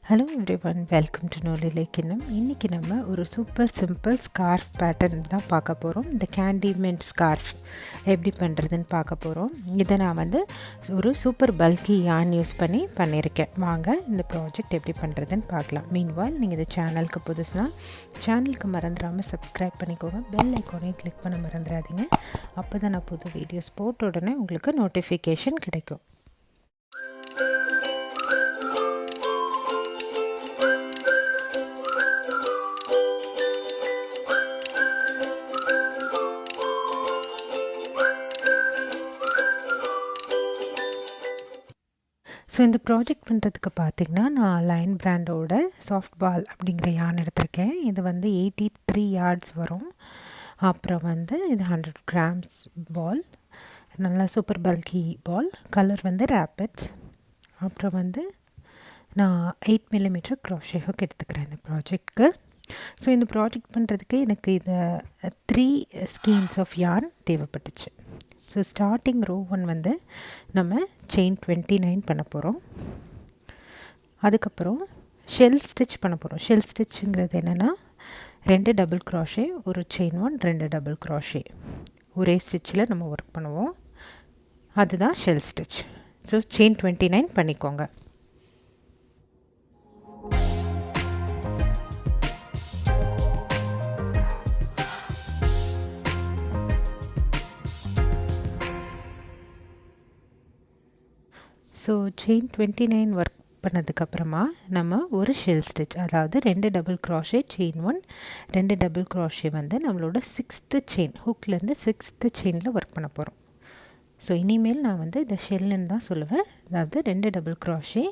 Hello everyone, welcome to நோலிலே கிண்ணம். இன்றைக்கி நம்ம ஒரு சூப்பர் சிம்பிள் ஸ்கார்ஃப் பேட்டர்ன் தான் பார்க்க போகிறோம். இந்த கேண்டிமெண்ட் ஸ்கார்ஃப் எப்படி பண்ணுறதுன்னு பார்க்க போகிறோம். இதை நான் ஒரு சூப்பர் பல்கி யான் யூஸ் பண்ணி பண்ணியிருக்கேன். வாங்க இந்த ப்ராஜெக்ட் எப்படி பண்ணுறதுன்னு பார்க்கலாம். மீன்வால் நீங்கள் இந்த சேனலுக்கு புதுசுனா சேனலுக்கு மறந்துடாமல் சப்ஸ்கிரைப் பண்ணிக்கோங்க. பெல் ஐக்கானையும் கிளிக் பண்ண மறந்துடாதீங்க. அப்போ தான் நான் புது வீடியோஸ் போட்ட உடனே உங்களுக்கு நோட்டிஃபிகேஷன் கிடைக்கும். ஸோ இந்த ப்ராஜெக்ட் பண்ணுறதுக்கு பார்த்திங்கன்னா நான் லைன் பிராண்டோட சாஃப்ட் பால் அப்படிங்கிற யான் எடுத்திருக்கேன். இது 83 yards வரும். அப்புறம் இது 100 grams பால், நல்லா சூப்பர் பல்கி பால். கலர் ரேபிட்ஸ். அப்புறம் நான் 8mm crochet hook எடுத்துக்கிறேன் இந்த ப்ராஜெக்ட்க்கு. ஸோ இந்த ப்ராஜெக்ட் பண்ணுறதுக்கு எனக்கு இதை 3 skeins ஆஃப் யான் தேவைப்பட்டுச்சு. ஸோ ஸ்டார்டிங் ரோ 1 நம்ம செயின் 29 பண்ண போகிறோம். அதுக்கப்புறம் ஷெல் ஸ்டிச் பண்ண போகிறோம். ஷெல் ஸ்டிச்சுங்கிறது என்னென்னா 2 டபுள் க்ராஷே, ஒரு செயின் 1, 2 டபுள் க்ராஷே ஒரே ஸ்டிச்சில் நம்ம ஒர்க் பண்ணுவோம். அதுதான் ஷெல் ஸ்டிச். ஸோ செயின் 29 பண்ணிக்கோங்க. ஸோ செயின் 29 ஒர்க் பண்ணதுக்கப்புறமா நம்ம ஒரு ஷெல் ஸ்டிச், அதாவது 2 double crochet chain 1, 2 double crochet நம்மளோட 6th செயின், ஹுக்லேருந்து 6th செயினில் ஒர்க் பண்ண போகிறோம். ஸோ இனிமேல் நான் இந்த ஷெல்லுன்னு தான் சொல்லுவேன். அதாவது 2 டபுள் க்ராஷே,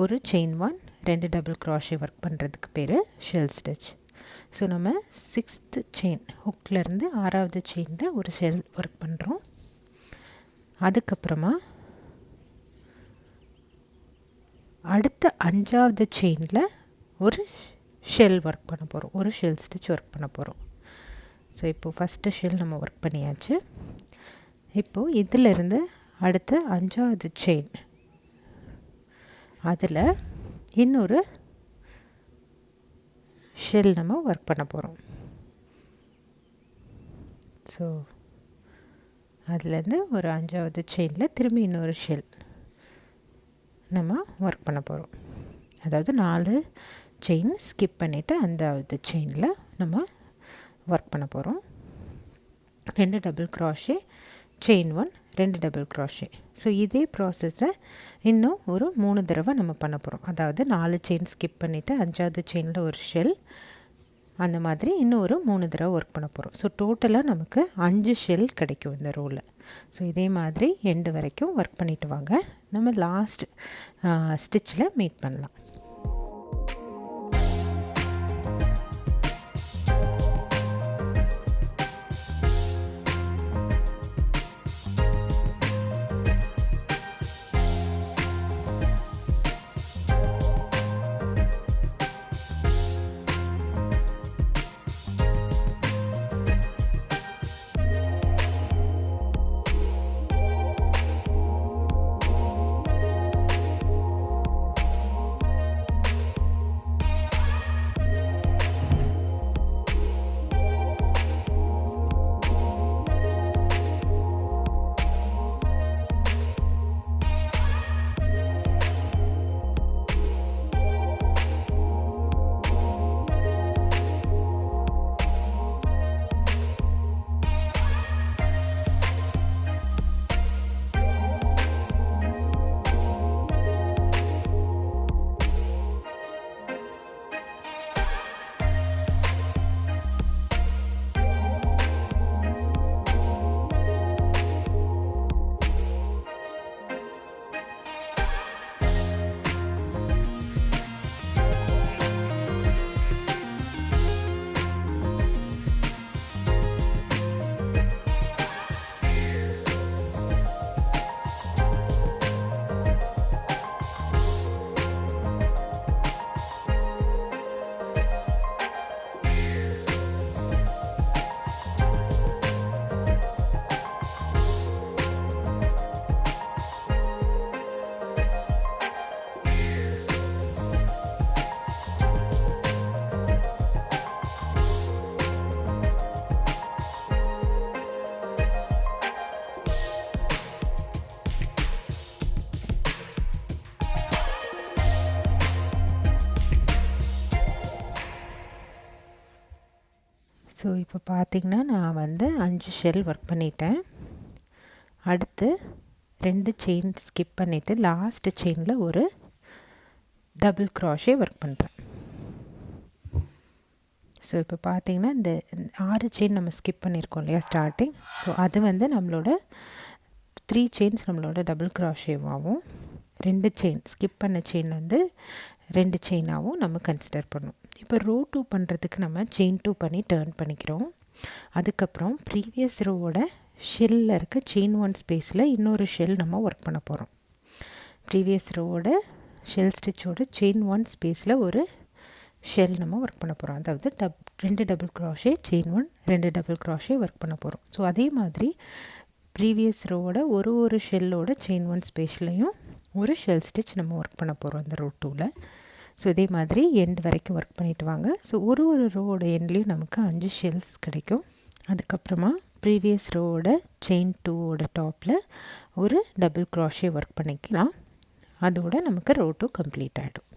ஒரு செயின் 1, 2 டபுள் க்ராஷே ஒர்க் பண்ணுறதுக்கு பேர் ஷெல் ஸ்டிச். ஸோ நம்ம 6th செயின், ஹுக்லேருந்து 6வது செயினில் ஒரு ஷெல் ஒர்க் பண்ணுறோம். அதுக்கப்புறமா அடுத்த 5வது செயினில் ஒரு ஷெல் ஒர்க் பண்ண போகிறோம், ஒரு ஷெல் ஸ்டிச் ஒர்க் பண்ண போகிறோம். ஸோ இப்போது ஃபஸ்ட்டு ஷெல் நம்ம ஒர்க் பண்ணியாச்சு. இப்போது இதிலிருந்து அடுத்த 5வது செயின், அதில் இன்னொரு ஷெல் நம்ம ஒர்க் பண்ண போகிறோம். ஸோ அதுலேருந்து ஒரு 5வது செயினில் திரும்பி இன்னொரு ஷெல் நம்ம ஒர்க் பண்ண போகிறோம். அதாவது 4 செயின் ஸ்கிப் பண்ணிவிட்டு 5வது செயினில் நம்ம ஒர்க் பண்ண போகிறோம். 2 double crochet, chain 1, 2 double crochet. So இதே ப்ராசஸை இன்னும் ஒரு 3 தடவை நம்ம பண்ண போகிறோம். அதாவது 4 செயின் ஸ்கிப் பண்ணிவிட்டு 5வது செயினில் ஒரு ஷெல், அந்த மாதிரி இன்னும் ஒரு 3 தடவை ஒர்க் பண்ண போகிறோம். ஸோ டோட்டலாக நமக்கு 5 ஷெல் கிடைக்கும் இந்த ரோவில். ஸோ இதே மாதிரி எண்டு வரைக்கும் ஒர்க் பண்ணிவிட்டு வாங்க. நம்ம லாஸ்ட் ஸ்டிச்சில் மீட் பண்ணலாம். ஸோ இப்போ பார்த்திங்கன்னா நான் வந்து 5 ஷெல் ஒர்க் பண்ணிட்டேன். அடுத்து 2 செயின் ஸ்கிப் பண்ணிவிட்டு லாஸ்ட் செயினில் ஒரு டபுள் க்ராஷே ஒர்க் பண்ணுறேன். ஸோ இப்போ பார்த்திங்கன்னா இந்த 6 செயின் நம்ம ஸ்கிப் பண்ணியிருக்கோம் இல்லையா ஸ்டார்டிங். ஸோ அது வந்து நம்மளோட 3 செயின்ஸ் நம்மளோட டபுள் க்ராஷேவாகவும் 2 செயின் ஸ்கிப் பண்ண செயின் வந்து 2 செயினாகவும் நம்ம கன்சிடர் பண்ணோம். இப்போ ரோ 2 பண்ணுறதுக்கு நம்ம செயின் 2 பண்ணி டர்ன் பண்ணிக்கிறோம். அதுக்கப்புறம் ப்ரீவியஸ் ரோவோட ஷெல்லில் இருக்க செயின் 1 ஸ்பேஸில் இன்னொரு ஷெல் நம்ம ஒர்க் பண்ண போகிறோம். ப்ரீவியஸ் ரோவோட ஷெல் ஸ்டிச்சோட செயின் 1 ஸ்பேஸில் ஒரு ஷெல் நம்ம ஒர்க் பண்ண போகிறோம். அதாவது 2 double crochet chain 1 2 double crochet work பண்ண போகிறோம். ஸோ அதே மாதிரி ப்ரீவியஸ் ரோவோட ஒரு ஷெல்லோட செயின் 1 ஸ்பேஸ்லையும் ஒரு ஷெல் ஸ்டிச் நம்ம ஒர்க் பண்ண போகிறோம் இந்த ரோ 2ல். ஸோ இதே மாதிரி எண்ட் வரைக்கும் ஒர்க் பண்ணிவிட்டு வாங்க. ஸோ ஒரு ரோவோட எண்ட்லேயும் நமக்கு 5 ஷெல்ஸ் கிடைக்கும். அதுக்கப்புறமா ப்ரீவியஸ் ரோவோட செயின் 2ஓட டாப்பில் ஒரு டபுள் க்ராஷே ஒர்க் பண்ணிக்கலாம். அதோட நமக்கு ரோ 2 கம்ப்ளீட் ஆகிடும்.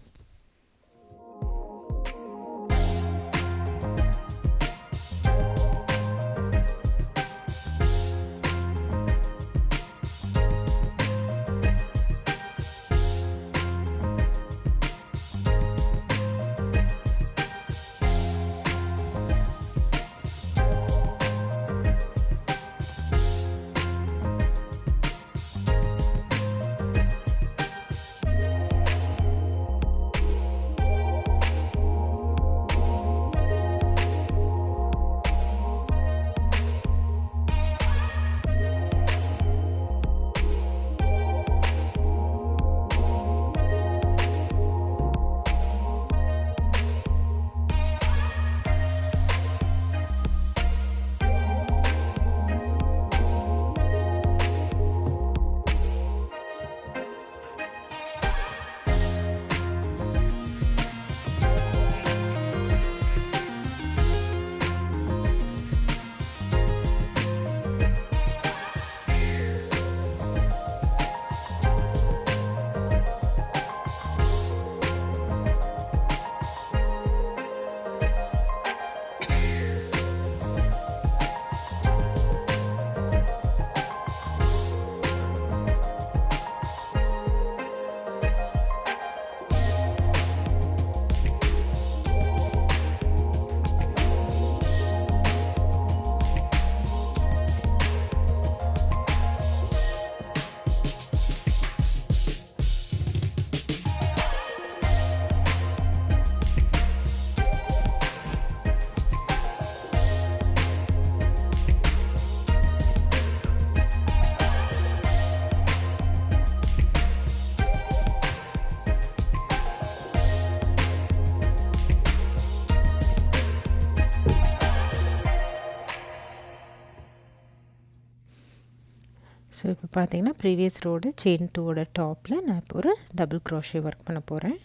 ஸோ இப்போ பார்த்தீங்கன்னா ப்ரீவியஸ் ரோடு செயின் 2ஓட டாப்பில் நான் இப்போ ஒரு டபுள் க்ரோஷே ஒர்க் பண்ண போகிறேன்.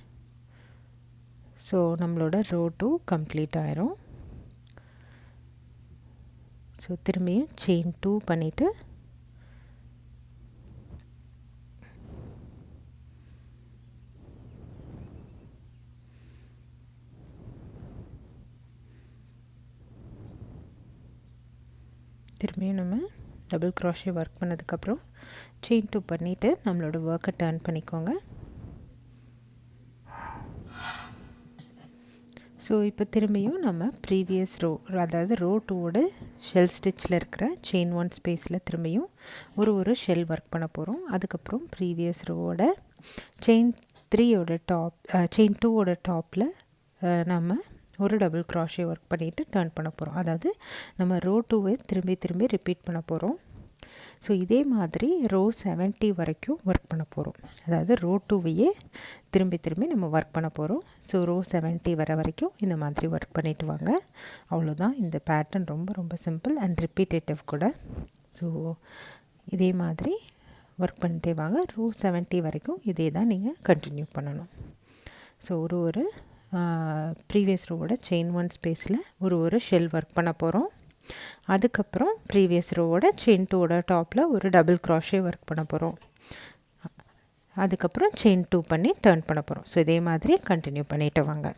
ஸோ நம்மளோட ரோ 2 கம்ப்ளீட் ஆயிரும். ஸோ திரும்பியும் செயின் 2 பண்ணிவிட்டு திரும்பியும் நம்ம டபுள் க்ரோஷே ஒர்க் பண்ணதுக்கப்புறம் செயின் 2 பண்ணிவிட்டு நம்மளோட ஒர்க்கை டர்ன் பண்ணிக்கோங்க. ஸோ இப்போ திரும்பியும் நம்ம ப்ரீவியஸ் ரோ அதாவது ரோ 2ஓட ஷெல் ஸ்டிச்சில் இருக்கிற செயின் 1 ஸ்பேஸில் திரும்பியும் ஒரு ஷெல் ஒர்க் பண்ண போகிறோம். அதுக்கப்புறம் ப்ரீவியஸ் ரோவோட செயின் 3ஓட செயின் 2ஓட டாப்பில் நம்ம ஒரு டபுள் க்ராஷே ஒர்க் பண்ணிவிட்டு டர்ன் பண்ண போகிறோம். அதாவது நம்ம ரோ 2வை திரும்பி ரிப்பீட் பண்ண போகிறோம். ஸோ இதே மாதிரி ரோ 70 வரைக்கும் ஒர்க் பண்ண போகிறோம். அதாவது ரோ 2வையே திரும்பி நம்ம ஒர்க் பண்ண போகிறோம். ஸோ ரோ 70 வர வரைக்கும் இந்த மாதிரி ஒர்க் பண்ணிவிட்டு வாங்க. அவ்வளோதான். இந்த பேட்டர்ன் ரொம்ப சிம்பிள் அண்ட் ரிப்பீட்டேட்டிவ் கூட. ஸோ இதே மாதிரி ஒர்க் பண்ணிட்டே வாங்க. ரோ 70 வரைக்கும் இதே தான் நீங்கள் கண்டினியூ பண்ணணும். ஸோ ஒரு ப்ரீவியஸ் ரோவோட செயின் 1 ஸ்பேஸில் ஒரு ஷெல் ஒர்க் பண்ண போகிறோம். அதுக்கப்புறம் ப்ரீவியஸ் ரோவோட செயின் 2ஓட டாப்பில் ஒரு டபுள் க்ராஷே ஒர்க் பண்ண போகிறோம். அதுக்கப்புறம் செயின் 2 பண்ணி டர்ன் பண்ண போகிறோம். ஸோ இதே மாதிரி கண்டினியூ பண்ணிட்டு வாங்க.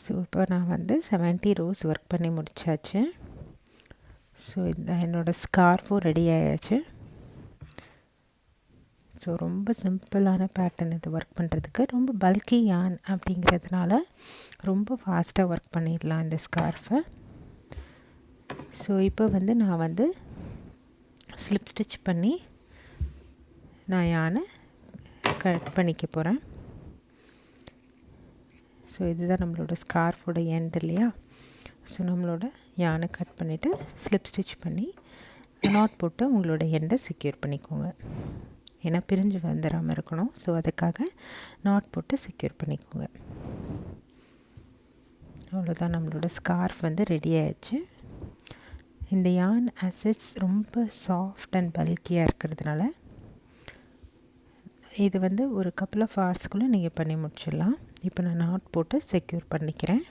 ஸோ இப்போ நான் வந்து 70 ரோஸ் ஒர்க் பண்ணி முடித்தாச்சு. ஸோ இந்த என்னோடய ஸ்கார்ஃபும் ரெடி ஆயாச்சு. ஸோ ரொம்ப சிம்பிளான பேட்டர்ன் இது ஒர்க் பண்ணுறதுக்கு. ரொம்ப பல்கி யான் அப்படிங்கிறதுனால ரொம்ப ஃபாஸ்ட்டாக ஒர்க் பண்ணிடலாம் இந்த ஸ்கார்ஃபை. ஸோ இப்போ வந்து நான் வந்து ஸ்லிப் ஸ்டிச் பண்ணி நான் யானை கட் பண்ணிக்க போகிறேன். ஸோ இதுதான் நம்மளோட ஸ்கார்ஃபோட எண்ட் இல்லையா. ஸோ நம்மளோட யானை கட் பண்ணிவிட்டு ஸ்லிப் ஸ்டிச் பண்ணி நாட் போட்டு உங்களோட எண்டை செக்யூர் பண்ணிக்கோங்க. ஏன்னா பிரிஞ்சு வந்துடாமல் இருக்கணும். ஸோ அதுக்காக நாட் போட்டு செக்யூர் பண்ணிக்கோங்க. அவ்வளோதான், நம்மளோட ஸ்கார்ஃப் வந்து ரெடி ஆயிடுச்சு. இந்த யான் அசெட்ஸ் ரொம்ப சாஃப்ட் அண்ட் பல்கியாக இருக்கிறதுனால இது வந்து ஒரு கப்புள் ஆஃப் ஹவர்ஸ்க்குள்ளே நீங்கள் பண்ணி முடிச்சிடலாம். இப்போ நான் நாட் போட்டு செக்யூர் பண்ணிக்கிறேன்.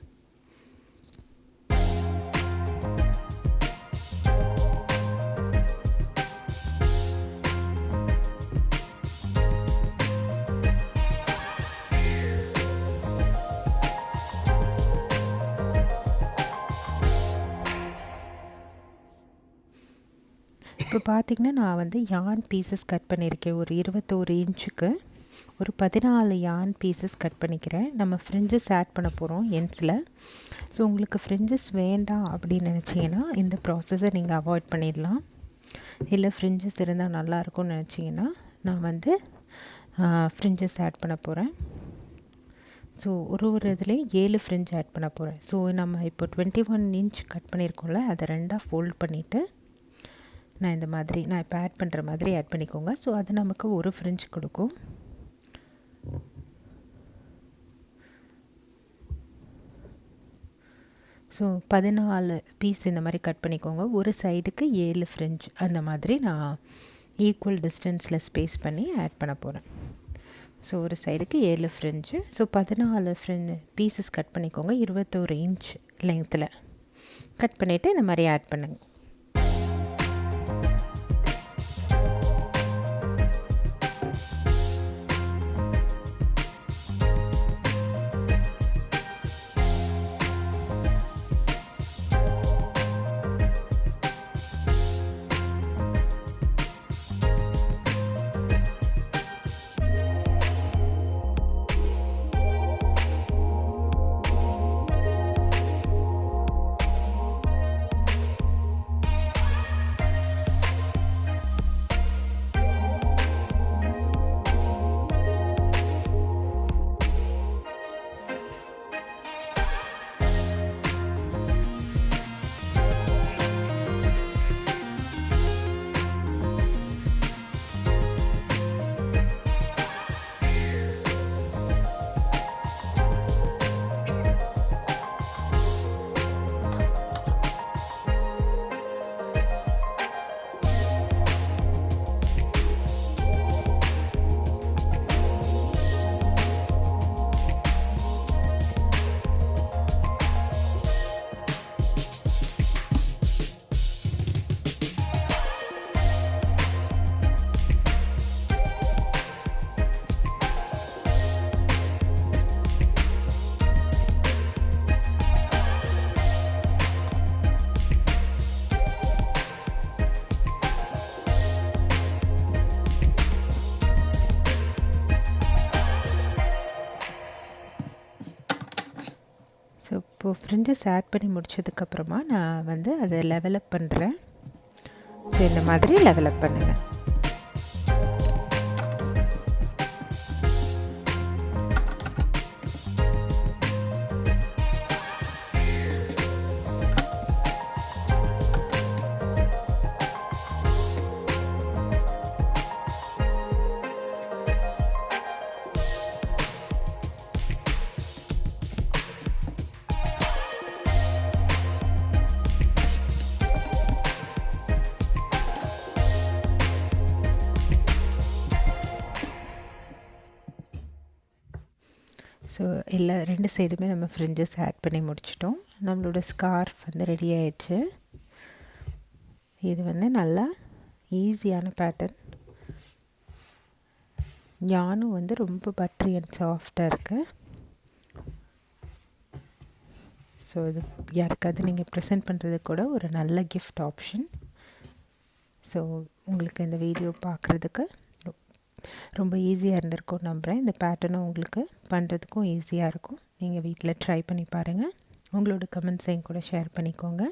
இப்போ பார்த்திங்கன்னா நான் வந்து யான் பீசஸ் கட் பண்ணியிருக்கேன். ஒரு 21 இன்ச்சுக்கு ஒரு 14 யான் பீசஸ் கட் பண்ணிக்கிறேன். நம்ம ஃப்ரிஞ்சஸ் ஆட் பண்ண போகிறோம் எண்ட்ஸில். ஸோ உங்களுக்கு ஃப்ரிஞ்சஸ் வேண்டாம் அப்படின்னு நினச்சிங்கன்னா இந்த ப்ராசஸை நீங்கள் அவாய்ட் பண்ணிடலாம். இல்லை ஃப்ரிஞ்சஸ் இருந்தால் நல்லாயிருக்கும்னு நினச்சிங்கன்னா நான் வந்து ஃப்ரிஞ்சஸ் ஆட் பண்ண போகிறேன். ஸோ ஒரு இதுலேயும் 7 ஃப்ரிஞ்ச் ஆட் பண்ண போகிறேன். ஸோ நம்ம இப்போ 21 இன்ச் கட் பண்ணியிருக்கோம்ல, அதை 2ஆக ஃபோல்ட் பண்ணிவிட்டு நான் இந்த மாதிரி நான் இப்போ ஆட் பண்ணுற மாதிரி ஆட் பண்ணிக்கோங்க. ஸோ அது நமக்கு ஒரு ஃப்ரிஞ்ச் கொடுக்கும். ஸோ 14 பீஸ் இந்த மாதிரி கட் பண்ணிக்கோங்க. ஒரு சைடுக்கு 7 ஃப்ரிஞ்ச் அந்த மாதிரி நான் ஈக்குவல் டிஸ்டன்ஸில் ஸ்பேஸ் பண்ணி ஆட் பண்ண போகிறேன். ஸோ ஒரு சைடுக்கு 7 ஃப்ரிஞ்சு. ஸோ 14 பீசஸ் கட் பண்ணிக்கோங்க. 21 இன்ச் லெங்த்தில் கட் பண்ணிவிட்டு இந்த மாதிரி ஆட் பண்ணுங்கள். ஸோ இப்போது ஃப்ரிஞ்சஸ் ஆட் பண்ணி முடிச்சதுக்கப்புறமா நான் வந்து அதை லெவலப் பண்ணுறேன். ஸோ இந்த மாதிரி லெவலப் பண்ணுங்கள். ஸோ எல்லா 2 சைடுமே நம்ம ஃப்ரிஞ்சஸ் ஆட் பண்ணி முடிச்சிட்டோம். நம்மளோட ஸ்கார்ஃப் வந்து ரெடி ஆயிடுச்சு. இது வந்து நல்லா ஈஸியான பேட்டர்ன். யானும் வந்து ரொம்ப பட்ரி அண்ட் சாஃப்டாக இருக்குது. ஸோ இது யாருக்காவது நீங்கள் ப்ரெசென்ட் பண்ணுறது கூட ஒரு நல்ல கிஃப்ட் ஆப்ஷன். ஸோ உங்களுக்கு இந்த வீடியோ பார்க்குறதுக்கு ரொம்ப ஈஸியாக இருந்திருக்கும் நம்புகிறேன். இந்த பேட்டர்னும் உங்களுக்கு பண்ணுறதுக்கும் ஈஸியாக இருக்கும். நீங்கள் வீட்டில் ட்ரை பண்ணி பாருங்கள். உங்களோட கமெண்ட்ஸையும் கூட ஷேர் பண்ணிக்கோங்க.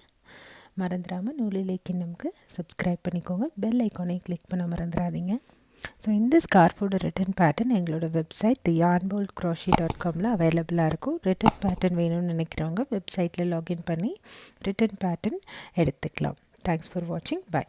மறந்துடாமல் நூலிலே கிண்ணம்க்கு சப்ஸ்கிரைப் பண்ணிக்கோங்க. பெல் ஐக்கானையும் கிளிக் பண்ண மறந்துடாதீங்க. ஸோ இந்த ஸ்கார்ஃபோட ரிட்டன் பேட்டர்ன் எங்களோட வெப்சைட் theyarnbowlcrochet.comல அவைலபிளாக இருக்கும். ரிட்டன் பேட்டர்ன் வேணும்னு நினைக்கிறவங்க வெப்சைட்டில் லாகின் பண்ணி ரிட்டன் பேட்டர்ன் எடுத்துக்கலாம். தேங்க்ஸ் ஃபார் வாட்சிங். பை.